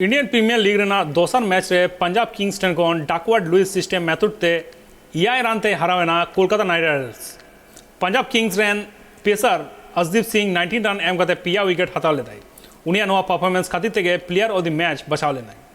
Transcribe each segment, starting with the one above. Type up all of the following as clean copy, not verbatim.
Indian premiere league Raina दोसर match रे Punjab Kings टेन को डाकवर्ड लुइस सिस्टम मेथड ते EI रन ते हरावेना Kolkata Knight Riders. Punjab Kings रेन पेसर अर्शदीप सिंह 19 रन एम करते पिया विकेट हटाव लेताई। उनिया नवा परफॉर्मेंस खातिर तेगे प्लेयर ऑफ द मैच बचाव लेनाई।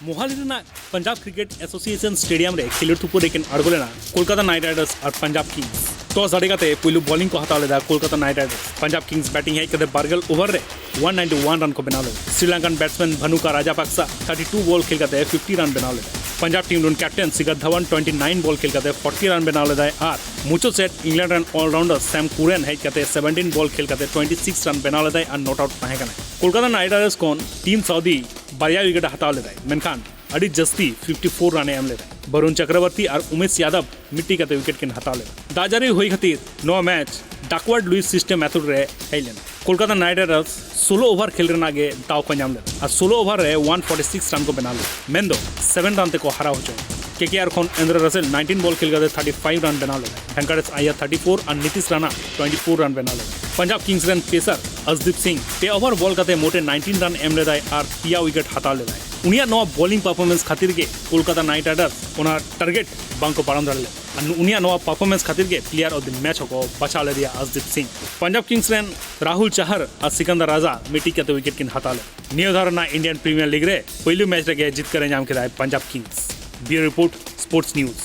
मोहाली रेना पंजाब क्रिकेट एसोसिएशन स्टेडियम रे खेलर तुपुर एकिन अड़गोलेना कोलकाता नाइट राइडर्स और पंजाब किंग्स। टॉस अड़ेगाते पुलू बॉलिंग को हटाव लेदा Kolkata Knight Riders. Punjab Kings batting है कदे बारगल ओवर रे 191 रन को बना ले। श्रीलंकन बैट्समैन भनुका राजापक्सा 32 बॉल खेल करते 50 रन बना लेदा। Punjab team रून captain Shikhar Dhawan 29 ball खेल करते 40 रन बना लेदा और मुचो set England run allrounder Sam Curran है करते 17 बॉल खेल करते 26 रन बना लेदा और नॉट आउट तहे कना। कोलकाता नाइट राइडर्स कोन टीम सऊदी बारिया विकेट हटाव लेदा मेनखान अड़ी जस्ती 54 रन एम लेदा। वरुण चक्रवर्ती और उमेश यादव मिट्टी करते विकेट किन हटाव लेदा। दाजारी हुई खातिर नवा मैच डाकवर्ड लुइस सिस्टम मेथड रे Helen. Kolkata Knight Riders 16 over खेल रन आगे दाव को नाम लेदा और 16 ओवर रे 146 रन को बना ले। मेन दो 7 रन ते को हरा हो चुके। KKR खोन एंद्र रसेल 19 बॉल खेल करते 35 रन बना ले। वेंकटेश अय्यर 34 और नीतीश राणा 24 रन बना ले। Punjab Kings run pacer Arshdeep Singh पे ओवर बॉल करते मोटे 19 रन एम लेदा और पिया विकेट हटा लेदा। उनिया नवा बॉलिंग परफॉर्मेंस खातिर के कोलकाता नाइट राइडर्स ओना टारगेट बांको पारम दरले और उनिया नवा परफॉर्मेंस खातिर के प्लेयर ऑफ द मैच को बचा ले दिया अर्शदीप सिंह। पंजाब किंग्स रन राहुल चहर और सिकंदर राजा मिट्टी करते विकेट किन हटा ले। नियोधारणा इंडियन प्रीमियर लीग रे पहलू मैच रे जीत कर नाम के Punjab Kings. Bureau report sports news.